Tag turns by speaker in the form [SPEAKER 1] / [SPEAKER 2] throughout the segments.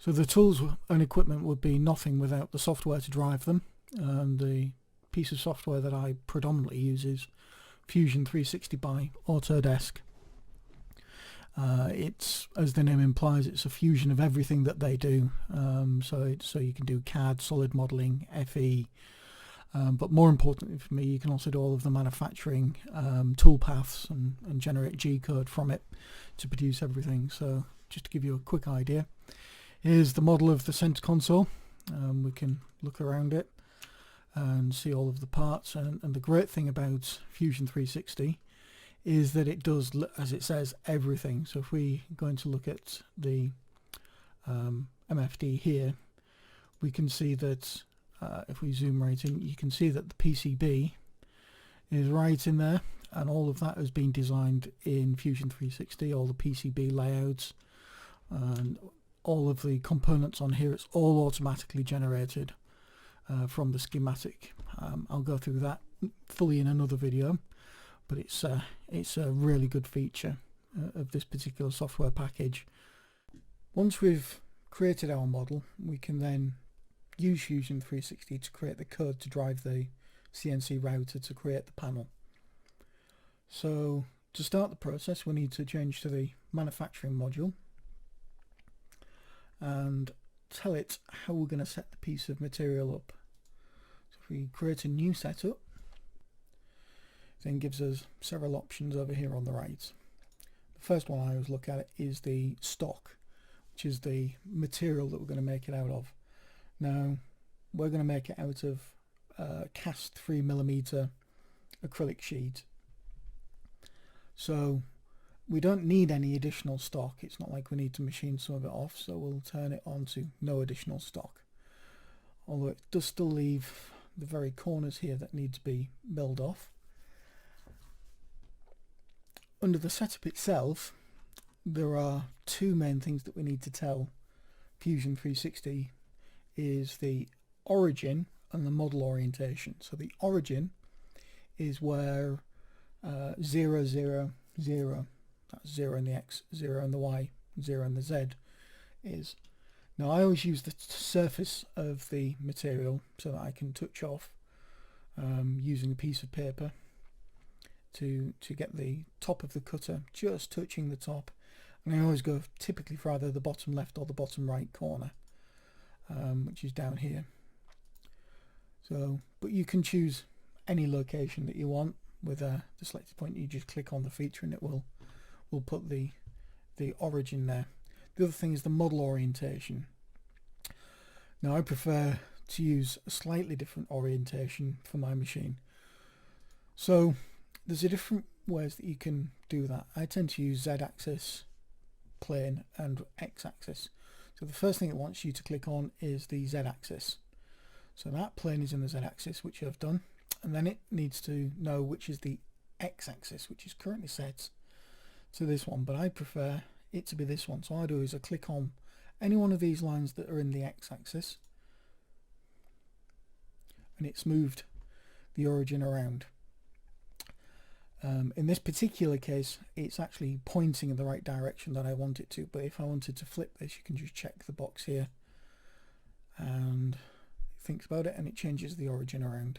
[SPEAKER 1] So the tools and equipment would be nothing without the software to drive them. The piece of software that I predominantly use is Fusion 360 by Autodesk. It's, as the name implies, it's a fusion of everything that they do. So you can do CAD, solid modeling, FE, but more importantly for me, you can also do all of the manufacturing toolpaths and generate G-code from it to produce everything. So just to give you a quick idea, here's the model of the center console. We can look around it and see all of the parts, and the great thing about Fusion 360 is that it does, as it says, everything. So if we are going to look at the MFD here, we can see that if we zoom right in, you can see that the PCB is right in there, and all of that has been designed in Fusion 360, all the PCB layouts and all of the components on here. It's all automatically generated from the schematic. I'll go through that fully in another video, but it's a really good feature of this particular software package. Once we've created our model, we can then use Fusion 360 to create the code to drive the CNC router to create the panel. So to start the process, we need to change to the manufacturing module and tell it how we're going to set the piece of material up. So if we create a new setup, then gives us several options over here on the right. The first one I always look at is the stock, which is the material that we're going to make it out of. Now we're going to make it out of cast 3mm acrylic sheet, so we don't need any additional stock. It's not like we need to machine some of it off, so we'll turn it on to no additional stock, although it does still leave the very corners here that need to be milled off. Under the setup itself, there are two main things that we need to tell Fusion 360 is the origin and the model orientation. So the origin is where 0, 0, 0, that's 0 in the X, 0 in the Y, 0 in the Z is. Now I always use the surface of the material so that I can touch off using a piece of paper to get the top of the cutter just touching the top, and I always go typically for either the bottom left or the bottom right corner, which is down here. So, but you can choose any location that you want with the selected point. You just click on the feature and it will put the origin there. The other thing is the model orientation. Now I prefer to use a slightly different orientation for my machine. So there's a different ways that you can do that. I tend to use Z-axis, plane, and X-axis. So the first thing it wants you to click on is the Z-axis. So that plane is in the Z-axis, which I've done, and then it needs to know which is the X-axis, which is currently set to this one, but I prefer it to be this one. So what I do is I click on any one of these lines that are in the X-axis, and it's moved the origin around. In this particular case, it's actually pointing in the right direction that I want it to, but if I wanted to flip this, you can just check the box here and it thinks about it and it changes the origin around.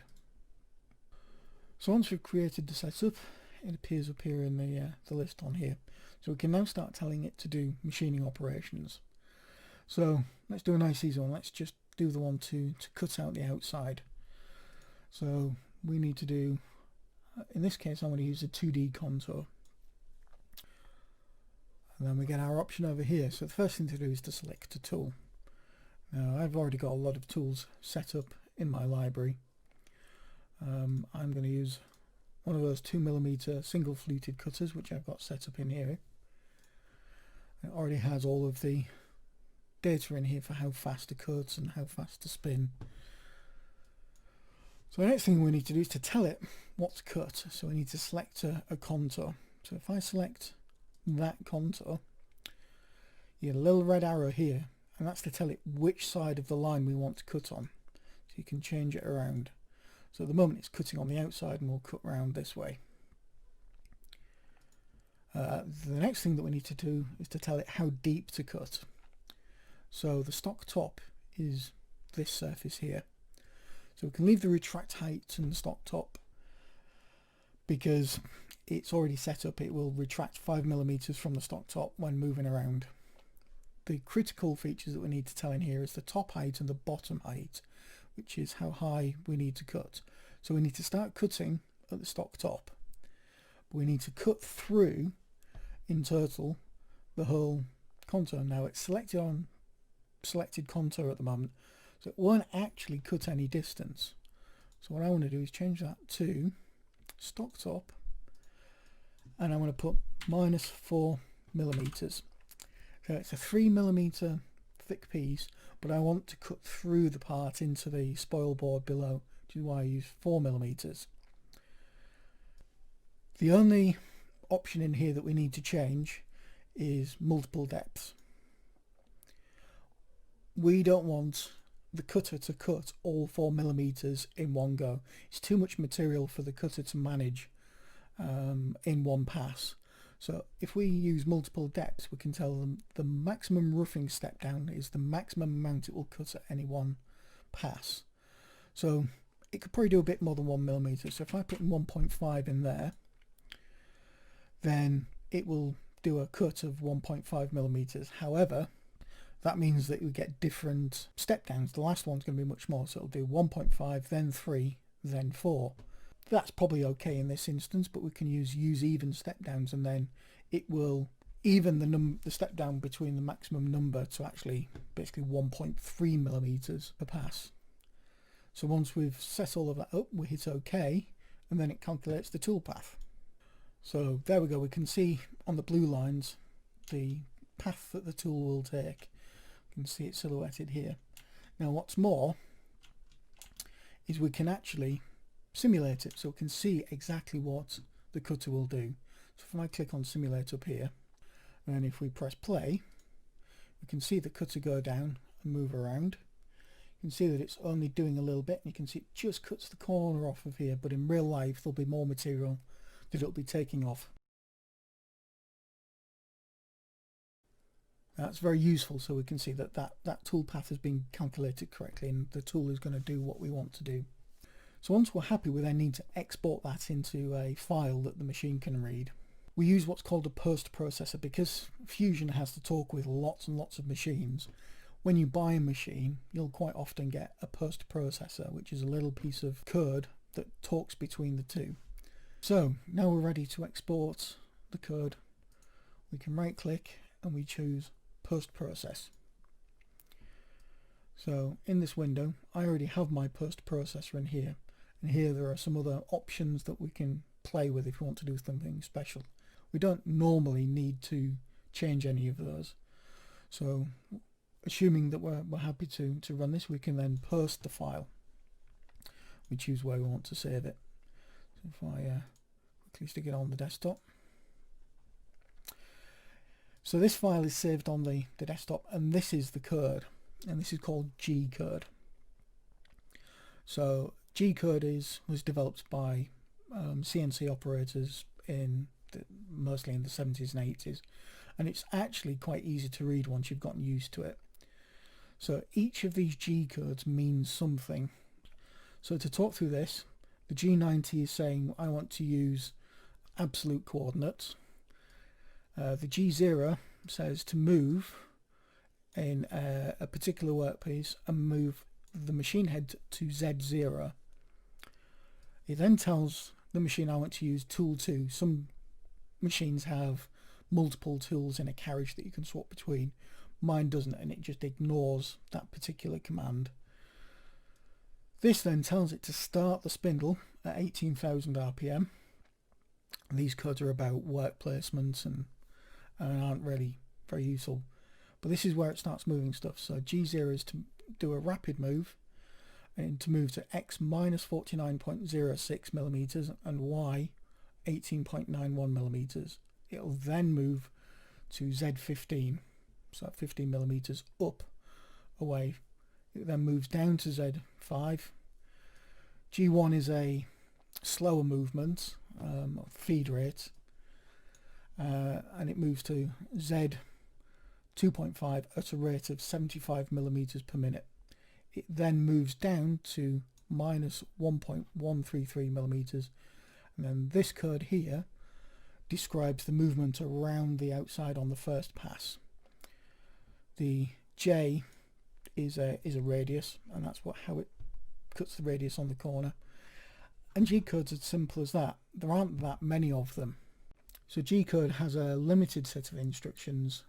[SPEAKER 1] So once we've created the setup, it appears up here in the list on here. So we can now start telling it to do machining operations. So let's do a nice easy one. Let's just do the one to cut out the outside. So we need to do, in this case I'm going to use a 2D contour, and then we get our option over here. So the first thing to do is to select a tool. Now I've already got a lot of tools set up in my library. I'm going to use one of those 2mm single fluted cutters, which I've got set up in here. It already has all of the data in here for how fast to cut and how fast to spin. So the next thing we need to do is to tell it what to cut. So we need to select a contour. So if I select that contour, you get a little red arrow here, and that's to tell it which side of the line we want to cut on. So you can change it around. So at the moment it's cutting on the outside, and we'll cut round this way. The next thing that we need to do is to tell it how deep to cut. So the stock top is this surface here. So we can leave the retract height and the stock top because it's already set up. It will retract 5mm from the stock top when moving around. The critical features that we need to tell in here is the top height and the bottom height, which is how high we need to cut. So we need to start cutting at the stock top. We need to cut through, in total, the whole contour. Now it's selected on selected contour at the moment, so it won't actually cut any distance. So what I want to do is change that to stock top, and I'm going to put -4mm. So it's a 3mm thick piece, but I want to cut through the part into the spoil board below, which is why I use 4mm. The only option in here that we need to change is multiple depths. We don't want the cutter to cut all 4mm in one go. It's too much material for the cutter to manage in one pass. So if we use multiple depths, we can tell them the maximum roughing step down is the maximum amount it will cut at any one pass. So it could probably do a bit more than 1mm. So if I put 1.5 in there, then it will do a cut of 1.5mm. However, that means that we get different step downs. The last one's going to be much more, so it'll do 1.5, then 3, then 4. That's probably okay in this instance, but we can use even step downs, and then it will even the step down between the maximum number to actually basically 1.3mm per pass. So once we've set all of that up, we hit OK, and then it calculates the toolpath. So there we go. We can see on the blue lines the path that the tool will take. You can see it silhouetted here. Now what's more is we can actually simulate it, so we can see exactly what the cutter will do. So if I click on simulate up here, and if we press play, we can see the cutter go down and move around. You can see that it's only doing a little bit, and you can see it just cuts the corner off of here, but in real life there'll be more material that it'll be taking off. That's very useful, so we can see that that toolpath has been calculated correctly, and the tool is going to do what we want to do. So once we're happy, we then need to export that into a file that the machine can read. We use what's called a post-processor because Fusion has to talk with lots and lots of machines. When you buy a machine, you'll quite often get a post-processor, which is a little piece of code that talks between the two. So now we're ready to export the code. We can right click and we choose post-process. So in this window I already have my post-processor in here, and here there are some other options that we can play with if we want to do something special. We don't normally need to change any of those, so assuming that we're happy to run this, we can then post the file. We choose where we want to save it. So if I quickly stick it on the desktop. So this file is saved on the desktop, and this is the code, and this is called G-code. So G-code was developed by CNC operators mostly in the 70s and 80s, and it's actually quite easy to read once you've gotten used to it. So each of these G-codes means something. So to talk through this, the G90 is saying I want to use absolute coordinates. The G0 says to move in a particular workpiece and move the machine head to Z0. It then tells the machine I want to use tool 2. Some machines have multiple tools in a carriage that you can swap between. Mine doesn't, and it just ignores that particular command. This then tells it to start the spindle at 18,000 RPM. These codes are about work placement and aren't really very useful, but this is where it starts moving stuff. So G0 is to do a rapid move, and to move to X minus 49.06 millimeters and Y 18.91 millimeters. It'll then move to Z15, so 15 millimeters up away. It then moves down to Z5. G1 is a slower movement, feed rate, and it moves to Z12 2.5 at a rate of 75 millimeters per minute. It then moves down to minus 1.133 millimeters, and then this code here describes the movement around the outside on the first pass. The J is a radius, and that's how it cuts the radius on the corner. And G-code's as simple as that. There aren't that many of them. So G-code has a limited set of instructions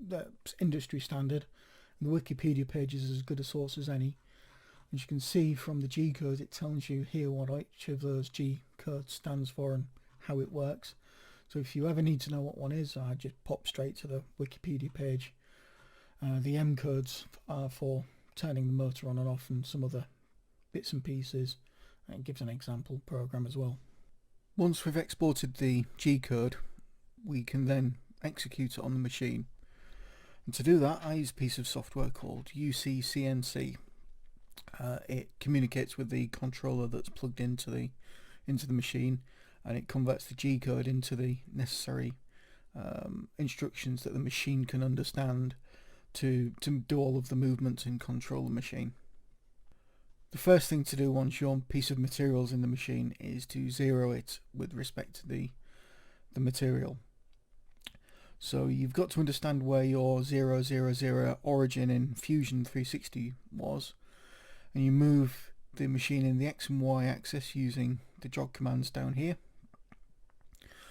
[SPEAKER 1] that's industry standard. The Wikipedia page is as good a source as any. As you can see from the G-code, it tells you here what each of those G-codes stands for and how it works. So if you ever need to know what one is, I just pop straight to the Wikipedia page. The M codes are for turning the motor on and off and some other bits and pieces. It gives an example program as well. Once we've exported the G-code, we can then execute it on the machine. And to do that, I use a piece of software called UCCNC. It communicates with the controller that's plugged into the machine, and it converts the G-code into the necessary instructions that the machine can understand to do all of the movements and control the machine. The first thing to do once your piece of material is in the machine is to zero it with respect to the material. So you've got to understand where your 000 origin in Fusion 360 was, and you move the machine in the X and Y axis using the jog commands down here,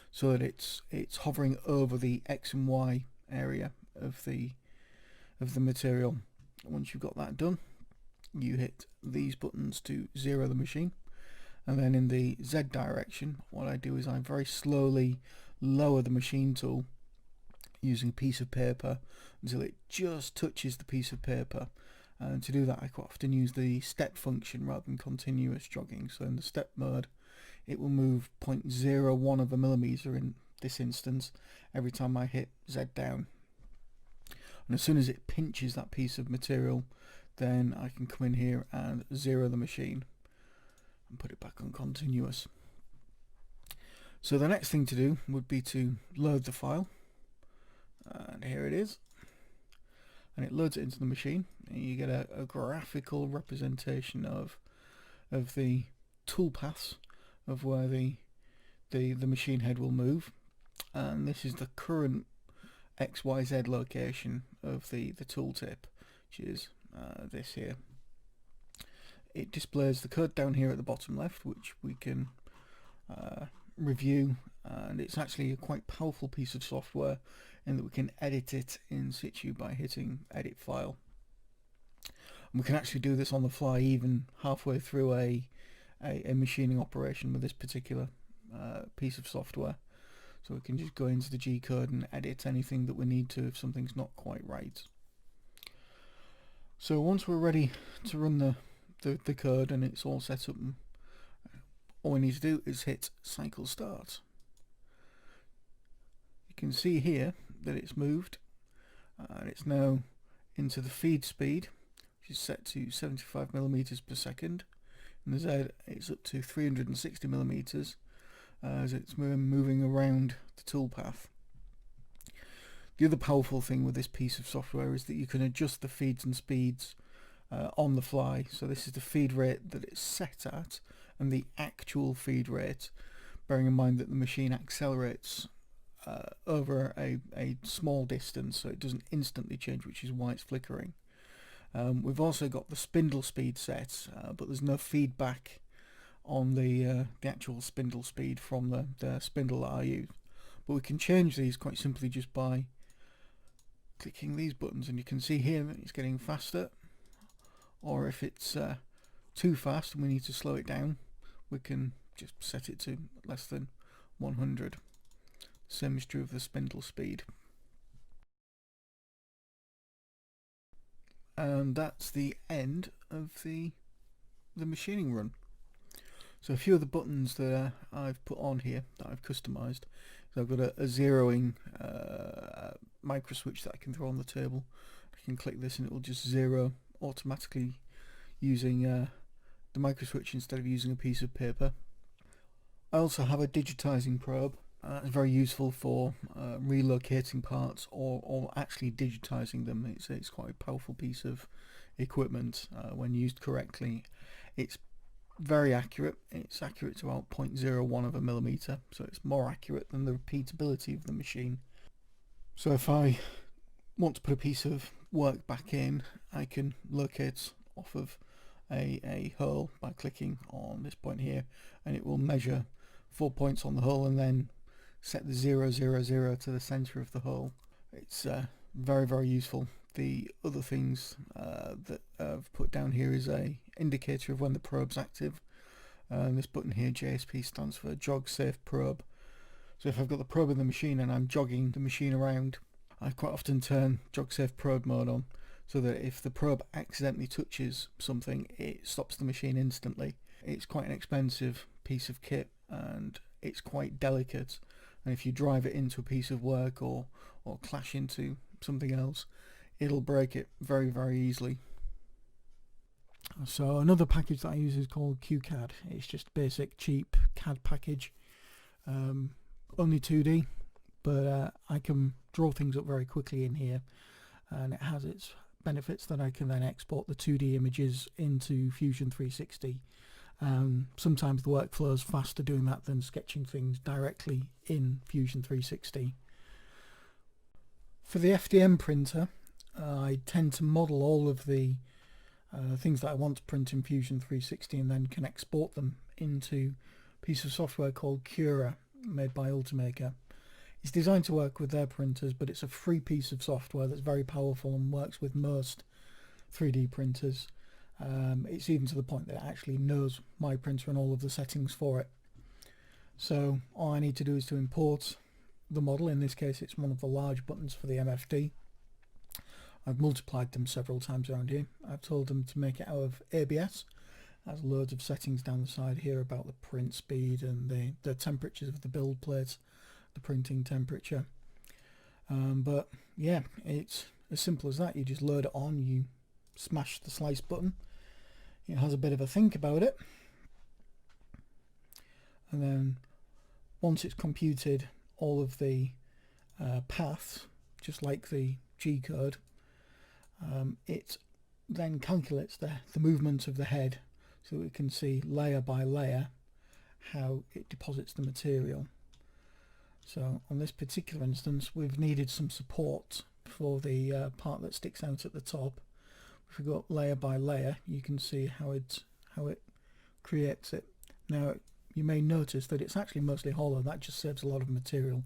[SPEAKER 1] so that it's hovering over the X and Y area of the material. Once you've got that done, you hit these buttons to zero the machine, and then in the Z direction, what I do is I very slowly lower the machine tool using a piece of paper until it just touches the piece of paper. And to do that, I quite often use the step function rather than continuous jogging. So in the step mode, it will move 0.01 of a millimeter in this instance every time I hit Z down. And as soon as it pinches that piece of material, then I can come in here and zero the machine and put it back on continuous. So the next thing to do would be to load the file, and here it is, and it loads it into the machine, and you get a graphical representation of the tool paths of where the machine head will move, and this is the current XYZ location of the tooltip, which is this here. It displays the code down here at the bottom left, which we can review, and it's actually a quite powerful piece of software in that we can edit it in situ by hitting edit file. And we can actually do this on the fly even halfway through a machining operation with this particular piece of software. So we can just go into the G-code and edit anything that we need to if something's not quite right. So once we're ready to run the code and it's all set up, all we need to do is hit cycle start. You can see here that it's moved, and it's now into the feed speed, which is set to 75 millimeters per second. In the Z, it's up to 360 millimeters as it's moving around the toolpath. The other powerful thing with this piece of software is that you can adjust the feeds and speeds on the fly. So this is the feed rate that it's set at and the actual feed rate, bearing in mind that the machine accelerates over a small distance, so it doesn't instantly change, which is why it's flickering. We've also got the spindle speed set, but there's no feedback on the actual spindle speed from the spindle that I use. But we can change these quite simply just by clicking these buttons, and you can see here that it's getting faster, or if it's too fast and we need to slow it down, we can just set it to less than 100. Same is true of the spindle speed. And that's the end of the machining run. So a few of the buttons that I've put on here that I've customized. So I've got a zeroing micro switch that I can throw on the table. I can click this and it will just zero automatically using the micro switch instead of using a piece of paper. I also have a digitizing probe, It's very useful for relocating parts or actually digitizing them. It's quite a powerful piece of equipment when used correctly. It's very accurate. It's accurate to about 0.01 of a millimeter, so it's more accurate than the repeatability of the machine. So if I want to put a piece of work back in, I can locate off of a hole by clicking on this point here, and it will measure 4 points on the hole and then set the 0, 0, 0 to the center of the hole. It's very, very useful. The other things that I've put down here is a indicator of when the probe's active. This button here, JSP, stands for Jog Safe Probe. So if I've got the probe in the machine and I'm jogging the machine around, I quite often turn Jog Safe Probe mode on, so that if the probe accidentally touches something, it stops the machine instantly. It's quite an expensive piece of kit and it's quite delicate, and if you drive it into a piece of work or clash into something else, it'll break it very, very easily. So another package that I use is called QCAD. It's just basic cheap CAD package, only 2D, but I can draw things up very quickly in here, and it has its benefits that I can then export the 2D images into Fusion 360. Sometimes the workflow is faster doing that than sketching things directly in Fusion 360. For the FDM printer, I tend to model all of the things that I want to print in Fusion 360 and then can export them into a piece of software called Cura, made by Ultimaker. It's designed to work with their printers, but it's a free piece of software that's very powerful and works with most 3D printers. It's even to the point that it actually knows my printer and all of the settings for it. So all I need to do is to import the model. In this case it's one of the large buttons for the MFD. I've multiplied them several times around here. I've told them to make it out of ABS. There's loads of settings down the side here about the print speed and the temperatures of the build plates, the printing temperature. But yeah, it's as simple as that. You just load it on, you smash the slice button, it has a bit of a think about it, and then once it's computed all of the paths, just like the G-code, it then calculates the movement of the head, so we can see layer by layer how it deposits the material. So on this particular instance we've needed some support for the part that sticks out at the top. If we go layer by layer, you can see how it creates it. Now you may notice that it's actually mostly hollow. That just saves a lot of material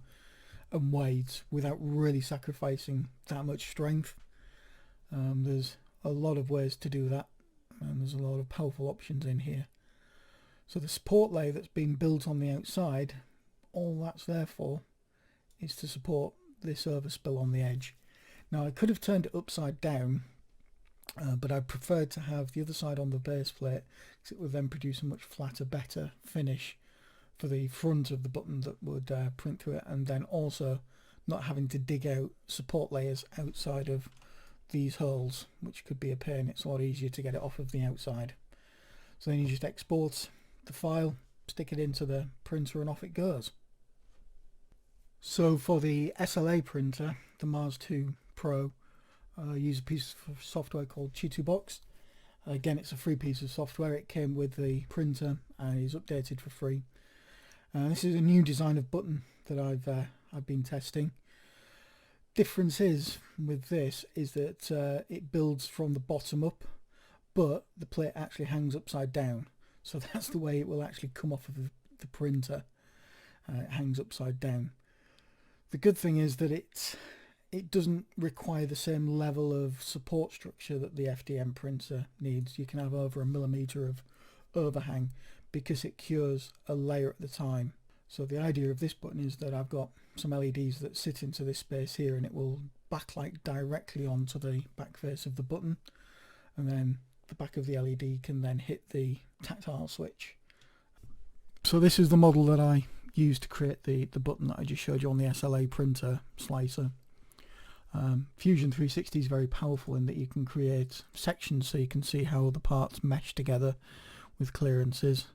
[SPEAKER 1] and weight without really sacrificing that much strength. There's a lot of ways to do that, and there's a lot of powerful options in here. So the support layer that's been built on the outside, all that's there for is to support this overspill on the edge. Now I could have turned it upside down, but I preferred to have the other side on the base plate, because it would then produce a much flatter, better finish for the front of the button that would print through it, and then also not having to dig out support layers outside of these holes, which could be a pain. It's a lot easier to get it off of the outside. So then you just export the file, stick it into the printer, and off it goes. So for the SLA printer, the Mars 2 Pro, use a piece of software called Chitubox. Again, it's a free piece of software. It came with the printer and is updated for free. This is a new design of button that I've been testing. Difference is with this is that it builds from the bottom up, but the plate actually hangs upside down. So that's the way it will actually come off of the printer. It hangs upside down. The good thing is that it doesn't require the same level of support structure that the FDM printer needs. You can have over 1 millimeter of overhang because it cures a layer at the time. So the idea of this button is that I've got some LEDs that sit into this space here, and it will backlight directly onto the back face of the button, and then the back of the LED can then hit the tactile switch. So this is the model that I used to create the button that I just showed you on the SLA printer slicer. Fusion 360 is very powerful in that you can create sections so you can see how the parts mesh together with clearances.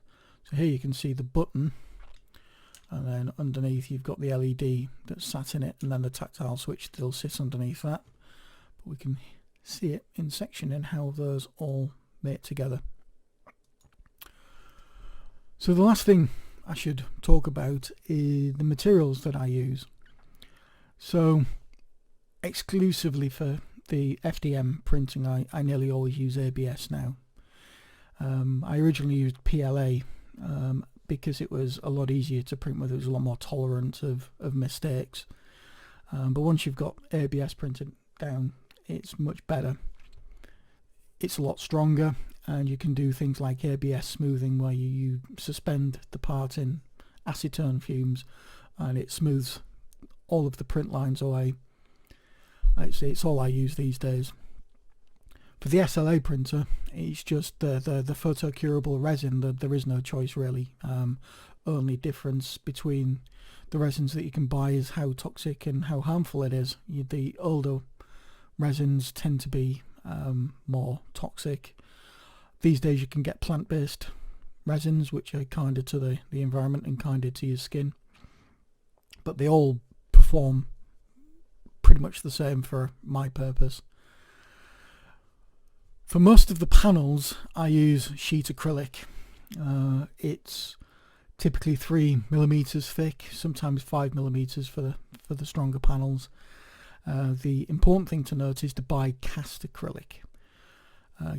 [SPEAKER 1] So here you can see the button, and then underneath you've got the LED that's sat in it, and then the tactile switch still sits underneath that. But we can see it in section and how those all mate together. So the last thing I should talk about is the materials that I use. So exclusively for the FDM printing, I nearly always use ABS now. I originally used PLA because it was a lot easier to print with. It was a lot more tolerant of mistakes. But once you've got ABS printed down, it's much better. It's a lot stronger, and you can do things like ABS smoothing, where you suspend the part in acetone fumes and it smooths all of the print lines away. It's all I use these days. For the SLA printer, it's just the photocurable resin. There is no choice really. Only difference between the resins that you can buy is how toxic and how harmful it is. The older resins tend to be more toxic. These days you can get plant-based resins which are kinder to the environment and kinder to your skin, but they all perform pretty much the same for my purpose. For most of the panels I use sheet acrylic. It's typically 3mm thick, sometimes 5mm for the stronger panels. The important thing to note is to buy cast acrylic.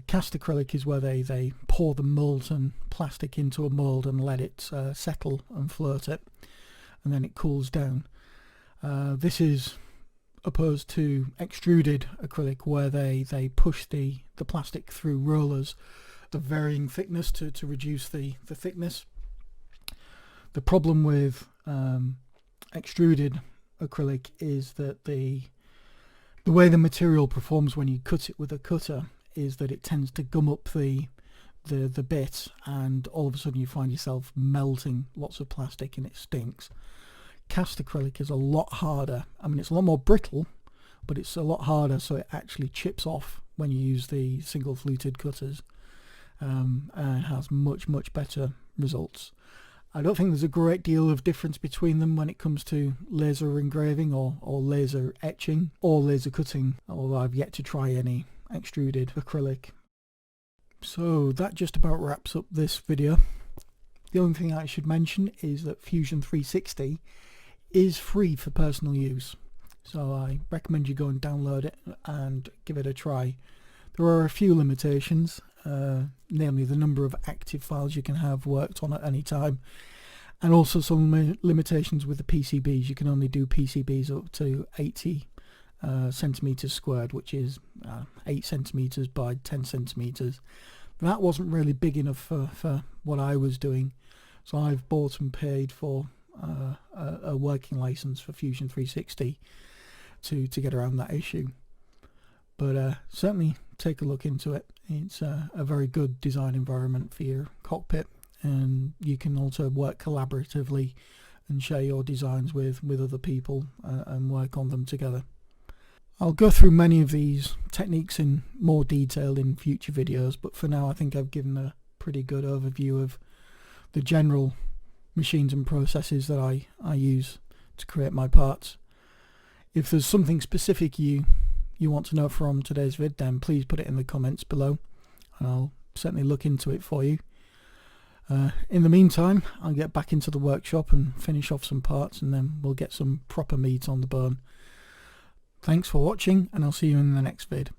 [SPEAKER 1] Cast acrylic is where they pour the molten plastic into a mould and let it settle and float it, and then it cools down. This is opposed to extruded acrylic, where they push the plastic through rollers of varying thickness to reduce the thickness. The problem with extruded acrylic is that the way the material performs when you cut it with a cutter is that it tends to gum up the bit, and all of a sudden you find yourself melting lots of plastic and it stinks. Cast acrylic is a lot harder. I mean, it's a lot more brittle, but it's a lot harder, so it actually chips off when you use the single fluted cutters, and has much better results. I don't think there's a great deal of difference between them when it comes to laser engraving or laser etching or laser cutting, although I've yet to try any extruded acrylic. So that just about wraps up this video. The only thing I should mention is that Fusion 360 is free for personal use, so I recommend you go and download it and give it a try. There are a few limitations, namely the number of active files you can have worked on at any time, and also some limitations with the PCBs. You can only do PCBs up to 80 centimeters squared, which is 8 centimeters by 10 centimeters. That wasn't really big enough for what I was doing, so I've bought and paid for a working license for Fusion 360 to get around that issue. But certainly take a look into it. It's a very good design environment for your cockpit, and you can also work collaboratively and share your designs with other people and work on them together. I'll go through many of these techniques in more detail in future videos, but for now I think I've given a pretty good overview of the general machines and processes that I use to create my parts. If there's something specific you want to know from today's vid, then please put it in the comments below and I'll certainly look into it for you. In the meantime, I'll get back into the workshop and finish off some parts, and then we'll get some proper meat on the bone. Thanks for watching, and I'll see you in the next vid.